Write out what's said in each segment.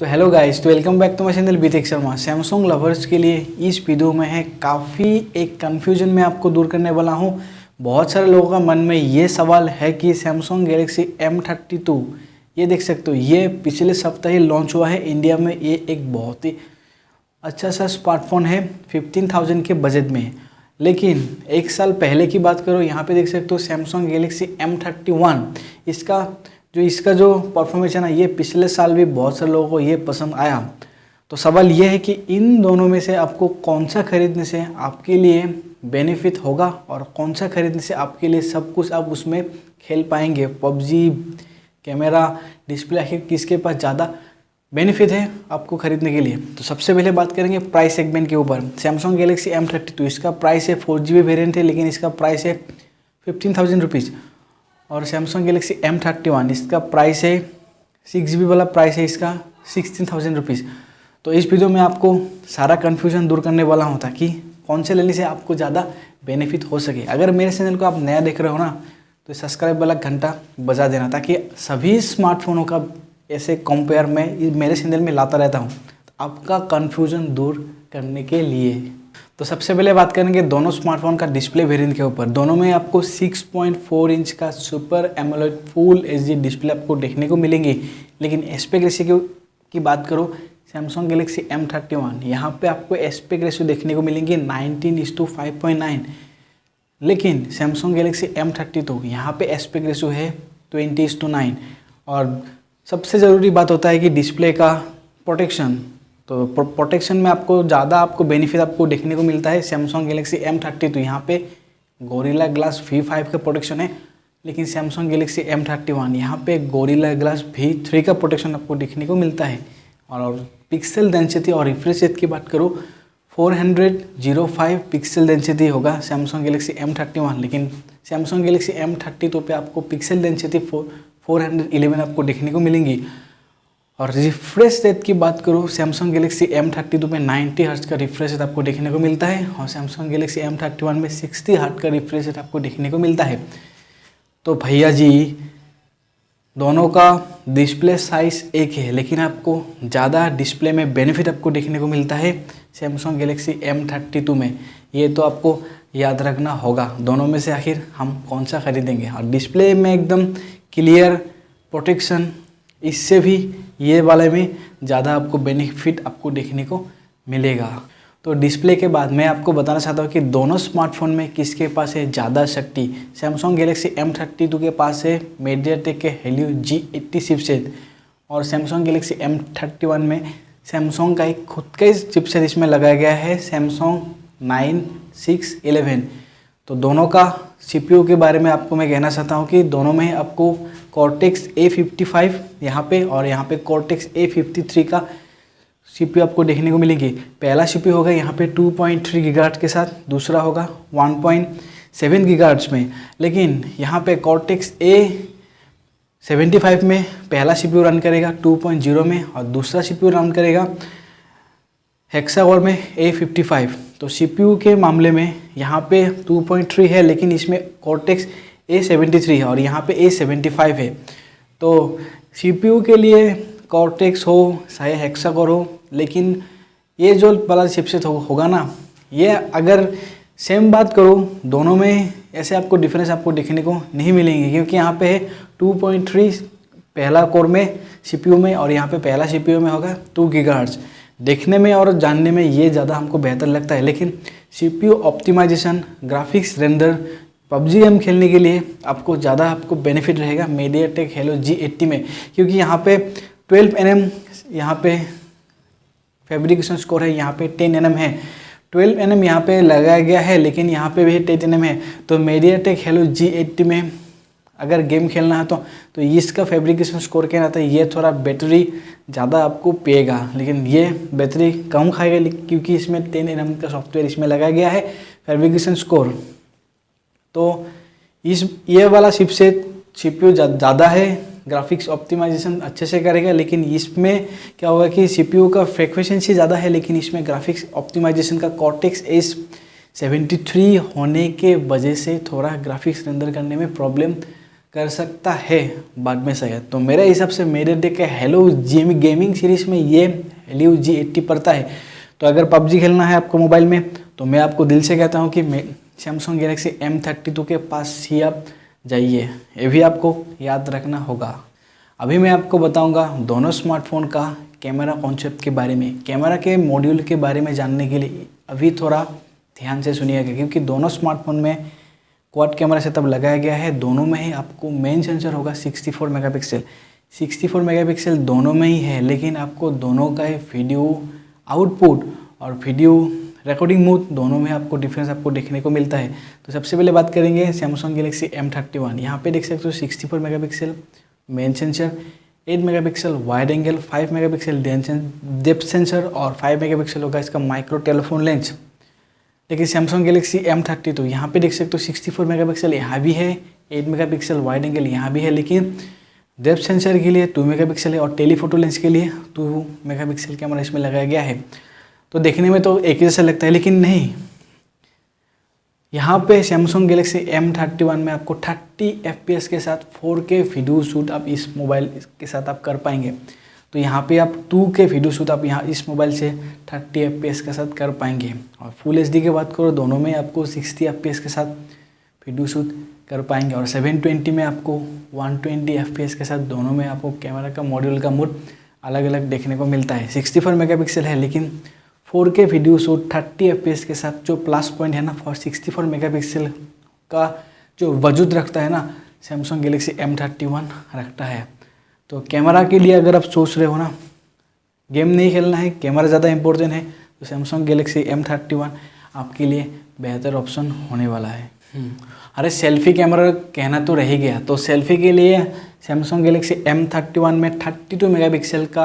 तो hello guys, तो welcome back to my channel बीतेक शर्मा। सैमसंग लवर्स के लिए इस वीडियो में है काफ़ी एक कन्फ्यूजन में आपको दूर करने वाला हूं। बहुत सारे लोगों का मन में ये सवाल है कि सैमसंग गैलेक्सी M32 ये देख सकते हो, ये पिछले सप्ताह ही लॉन्च हुआ है इंडिया में। ये एक बहुत ही अच्छा सा स्मार्टफोन है 15,000 के बजट में। लेकिन एक साल पहले की बात करो, यहाँ पे देख सकते हो सैमसंग गैलेक्सी M31 इसका जो परफॉर्मेंस है ना, ये पिछले साल भी बहुत सारे लोगों को ये पसंद आया। तो सवाल ये है कि इन दोनों में से आपको कौन सा खरीदने से आपके लिए बेनिफिट होगा और कौन सा खरीदने से आपके लिए सब कुछ आप उसमें खेल पाएंगे। पबजी, कैमरा, डिस्प्ले, आखिर किसके पास ज़्यादा बेनिफिट है आपको खरीदने के लिए। तो सबसे पहले बात करेंगे प्राइस सेगमेंट के ऊपर। सैमसंग गैलेक्सी M32 इसका प्राइस है 4GB वेरिएंट है, लेकिन इसका प्राइस है 15,000 रुपीज़। और सैमसंग गैलेक्सी M31 इसका प्राइस है 6GB वाला प्राइस है इसका 16,000 रुपीज़। तो इस वीडियो में आपको सारा कन्फ्यूजन दूर करने वाला हूँ ताकि कौन से लेने से आपको ज़्यादा बेनिफिट हो सके। अगर मेरे चैनल को आप नया देख रहे हो ना, तो सब्सक्राइब वाला घंटा बजा देना ताकि सभी स्मार्टफोनों का ऐसे कंपेयर मैं मेरे चैनल में लाता रहता हूँ आपका कन्फ्यूजन दूर करने के लिए। तो सबसे पहले बात करेंगे दोनों स्मार्टफोन का डिस्प्ले वेरिएंट के ऊपर। दोनों में आपको 6.4 इंच का super AMOLED full HD display आपको देखने को मिलेंगी। लेकिन एस्पेक्ट रेशियो की बात करो, सैमसंग गैलेक्सी M31 यहाँ पे आपको एस्पेक्ट रेशियो देखने को मिलेंगी 19:5.9। लेकिन सैमसंग गैलेक्सी M32 यहाँ पे एस्पेक्ट रेशियो है 20:9। और सबसे ज़रूरी बात होता है कि डिस्प्ले का प्रोटेक्शन। तो प्रोटेक्शन में आपको बेनिफिट आपको देखने को मिलता है सैमसंग गैलेक्सी M32 यहाँ पे गोरिल्ला ग्लास V5 का प्रोटेक्शन है। लेकिन सैमसंग गैलेक्सी M31 यहाँ पे गोरिल्ला ग्लास V3 का प्रोटेक्शन आपको देखने को मिलता है। और पिक्सल डेंसिटी और रिफ्रेश रेट की बात करो, 405 पिक्सल डेंसिटी होगा सैमसंग गैलेक्सी M31। लेकिन सैमसंग गैलेक्सी M32 पे आपको पिक्सल डेंसिटी 411 आपको देखने को मिलेंगी। और रिफ्रेश रेट की बात करूँ, सैमसंग गैलेक्सी M32 में 90 हर्ट्ज का रिफ्रेश रेट आपको देखने को मिलता है और सैमसंग गैलेक्सी M31 में 60 हर्ट्ज का रिफ्रेश रेट आपको देखने को मिलता है। तो भैया जी, दोनों का डिस्प्ले साइज एक है, लेकिन आपको ज़्यादा डिस्प्ले में बेनिफिट आपको देखने को मिलता है सैमसंग गैलेक्सी M32 में। ये तो आपको याद रखना होगा, दोनों में से आखिर हम कौन सा खरीदेंगे। और डिस्प्ले में एकदम क्लियर प्रोटेक्शन, इससे भी ये वाले में ज़्यादा आपको बेनिफिट आपको देखने को मिलेगा। तो डिस्प्ले के बाद मैं आपको बताना चाहता हूँ कि दोनों स्मार्टफोन में किसके पास है ज़्यादा शक्ति। सैमसंग गैलेक्सी M32 के पास है मीडियाटेक के Helio G80 चिपसेट और सैमसंग गैलेक्सी M31 में सैमसंग का एक खुद का चिपसेट इसमें लगाया गया है, सैमसंग 9611। तो दोनों का CPU के बारे में आपको मैं कहना चाहता हूँ कि दोनों में आपको Cortex A55 यहाँ पे और यहाँ पे Cortex A53 का CPU आपको देखने को मिलेगी। पहला CPU होगा यहाँ पे 2.3 गीगाहर्ट्ज़ के साथ, दूसरा होगा 1.7 गीगाहर्ट्ज़ में। लेकिन यहाँ पे Cortex A75 में पहला CPU रन करेगा 2.0 में और दूसरा CPU रन करेगा हेक्साकोर में A55। तो CPU के मामले में यहाँ पे 2.3 है, लेकिन इसमें Cortex A73 है और यहाँ पे A75 है। तो CPU के लिए Cortex हो चाहे हेक्साकोर हो, लेकिन ये जो वाला चिपसेट होगा ना, ये अगर सेम बात करो दोनों में ऐसे आपको डिफरेंस आपको देखने को नहीं मिलेंगे, क्योंकि यहाँ पे है 2.3 पहला कोर में CPU में और यहाँ पे पहला CPU में होगा 2 गीगाहर्ट्ज़। देखने में और जानने में ये ज़्यादा हमको बेहतर लगता है, लेकिन CPU optimisation, graphics render, PUBG game खेलने के लिए आपको ज़्यादा बेनिफिट रहेगा मीडियाटेक Helio G80 में, क्योंकि यहाँ पे 12 nm यहाँ पे फैब्रिकेशन स्कोर है, यहाँ पे 10 nm है। 12 nm यहाँ पे लगाया गया है, लेकिन यहाँ पे भी 10 nm है। तो मीडियाटेक Helio G80 में अगर गेम खेलना है तो इसका फैब्रिकेशन स्कोर क्या रहता है, ये थोड़ा बैटरी ज़्यादा आपको पिएगा, लेकिन ये बैटरी कम खाएगा क्योंकि इसमें 10 nm का सॉफ्टवेयर इसमें लगाया गया है फैब्रिकेशन स्कोर। तो ये वाला चिपसेट CPU ज़्यादा है, ग्राफिक्स ऑप्टिमाइजेशन अच्छे से करेगा, लेकिन इसमें क्या होगा कि CPU का फ्रिक्वेंसी ज़्यादा है, लेकिन इसमें ग्राफिक्स ऑप्टिमाइजेशन का Cortex A73 होने के वजह से थोड़ा ग्राफिक्स रेंडर करने में प्रॉब्लम कर सकता है बाद में शायद। तो मेरे हिसाब से मेरे देख के हेलो गेमिंग सीरीज़ में ये Helio G80 पड़ता है। तो अगर PUBG खेलना है आपको मोबाइल में तो मैं आपको दिल से कहता हूँ कि सैमसंग गैलेक्सी M32 के पास ही आप जाइए, ये भी आपको याद रखना होगा। अभी मैं आपको बताऊंगा दोनों स्मार्टफोन का कैमरा कॉन्सेप्ट के बारे में, कैमरा के मॉड्यूल के बारे में जानने के लिए अभी थोड़ा ध्यान से सुनिएगा, क्योंकि दोनों स्मार्टफोन में क्वाड कैमरा सेटअप लगाया गया है। दोनों में ही आपको मेन सेंसर होगा 64 मेगापिक्सल। 64 मेगापिक्सल दोनों में ही है, लेकिन आपको दोनों का वीडियो आउटपुट और वीडियो रिकॉर्डिंग मोड दोनों में आपको डिफरेंस आपको देखने को मिलता है। तो सबसे पहले बात करेंगे सैमसंग गैलेक्सी M31। यहाँ पे देख सकते हो 64 megapixel main sensor, 8 megapixel wide angle, 5 megapixel depth sensor और 5 मेगापिक्सल होगा इसका माइक्रो टेलीफोन लेंस। लेकिन सैमसंग गैलेक्सी M32 यहाँ पे देख सकते हो 64 मेगापिक्सल यहाँ भी है, 8 मेगापिक्सल वाइड एंगल यहाँ भी है, लेकिन डेप्थ सेंसर के लिए 2 मेगापिक्सल है और टेलीफोटो लेंस के लिए 2 मेगापिक्सल कैमरा इसमें लगाया गया है। तो देखने में तो एक ही जैसा लगता है, लेकिन नहीं। यहाँ पे सैमसंग गैलेक्सी M31 में आपको 30 FPS के साथ 4K वीडियो शूट आप इस मोबाइल के साथ आप कर पाएंगे। तो यहाँ पे आप 2K वीडियो शूट आप यहाँ इस मोबाइल से 30 FPS के साथ कर पाएंगे। और फुल HD की बात करो दोनों में आपको 60 FPS के साथ वीडियो शूट कर पाएंगे और 720 में आपको 120 FPS के साथ दोनों में आपको कैमरा का मॉड्यूल का मोड अलग अलग देखने को मिलता है। 64 मेगापिक्सल है, लेकिन 4K वीडियो शूट 30 FPS के साथ जो प्लस पॉइंट है ना फॉर 64 मेगापिक्सल का जो वजूद रखता है ना सैमसंग गैलेक्सी M31 रखता है। तो कैमरा के लिए अगर आप सोच रहे हो ना गेम नहीं खेलना है, कैमरा ज़्यादा इंपॉर्टेंट है, तो सैमसंग गैलेक्सी M31 आपके लिए बेहतर ऑप्शन होने वाला है। अरे सेल्फी कैमरा कहना तो रह गया, तो सेल्फी के लिए सैमसंग गैलेक्सी M31 में 32 मेगापिक्सल का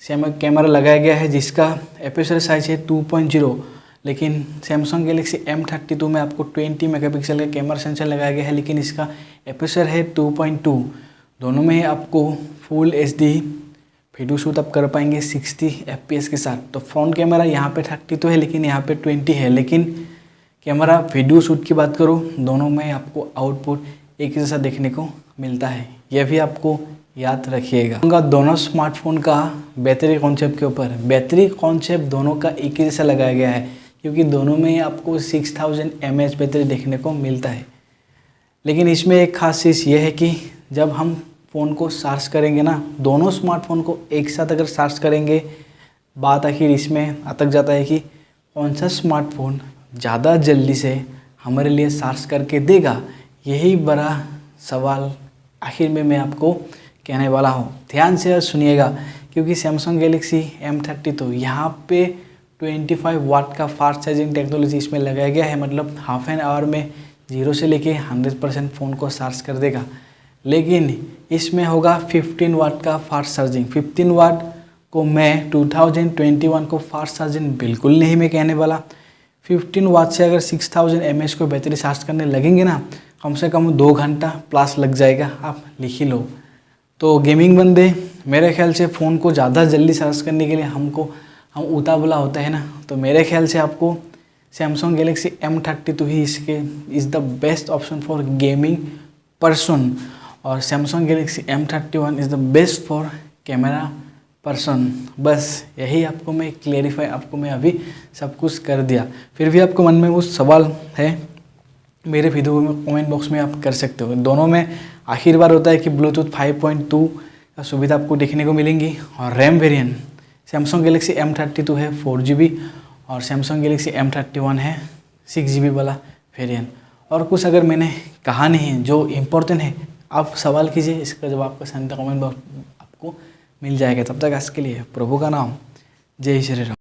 कैमरा लगाया गया है, जिसका एपर्चर साइज है 2.0। लेकिन सैमसंग गैलेक्सी M32 में आपको 20 मेगापिक्सल का कैमरा सेंसर लगाया गया है, लेकिन इसका एपर्चर है 2.2। दोनों में आपको फुल HD वीडियो शूट आप कर पाएंगे 60 FPS के साथ। तो फ्रंट कैमरा यहाँ पे 30 तो है, लेकिन यहाँ पे 20 है। लेकिन कैमरा वीडियो शूट की बात करो दोनों में आपको आउटपुट एक जैसा देखने को मिलता है, यह भी आपको याद रखिएगा। दोनों स्मार्टफोन का बैटरी कॉन्सेप्ट के ऊपर, बैटरी कॉन्सेप्ट दोनों का एक ही जैसा लगाया गया है, क्योंकि दोनों में आपको 6000 mAh बैटरी देखने को मिलता है। लेकिन इसमें एक खास चीज़ ये है कि जब हम फ़ोन को चार्ज करेंगे ना, दोनों स्मार्टफोन को एक साथ अगर चार्ज करेंगे, बात आखिर इसमें अटक जाता है कि कौन सा स्मार्टफोन ज़्यादा जल्दी से हमारे लिए चार्ज करके देगा। यही बड़ा सवाल आखिर में मैं आपको कहने वाला हूँ। ध्यान से सुनिएगा, क्योंकि सैमसंग गैलेक्सी M32 यहाँ पे 25 वाट का फास्ट चार्जिंग टेक्नोलॉजी इसमें लगाया गया है, मतलब हाफ एन आवर में 0 से लेके 100% फ़ोन को चार्ज कर देगा। लेकिन इसमें होगा 15 वाट का फास्ट चार्जिंग। 15 वाट को मैं 2021 को फास्ट चार्जिंग बिल्कुल नहीं मैं कहने वाला। 15 वाट से अगर 6000 mAh को बैटरी चार्ज करने लगेंगे ना, कम से कम 2 घंटा प्लस लग जाएगा, आप लिख ही लो। तो गेमिंग बंदे मेरे ख्याल से फ़ोन को ज़्यादा जल्दी चार्ज करने के लिए हम उतावला होता है ना, तो मेरे ख्याल से आपको सैमसंग गैलेक्सी M32 ही इसके is the best option for gaming person, और Samsung Galaxy M31 is the best for camera person. बस यही आपको मैं क्लेरिफाई आपको मैं अभी सब कुछ कर दिया। फिर भी आपको मन में कुछ सवाल है, मेरे वीडियो में कमेंट बॉक्स में आप कर सकते हो। दोनों में आखिर बार होता है कि ब्लूटूथ 5.2 का सुविधा आपको देखने को मिलेंगी, और RAM variant Samsung Galaxy M32 है 4GB और सैमसंग गैलेक्सी M31 है 6GB वाला वेरिएंट। और कुछ अगर मैंने कहा नहीं है जो इम्पोर्टेंट है, आप सवाल कीजिए, इसका जवाब आपका कमेंट बॉक्स आपको मिल जाएगा। तब तक आज के लिए प्रभु का नाम, जय श्री राम।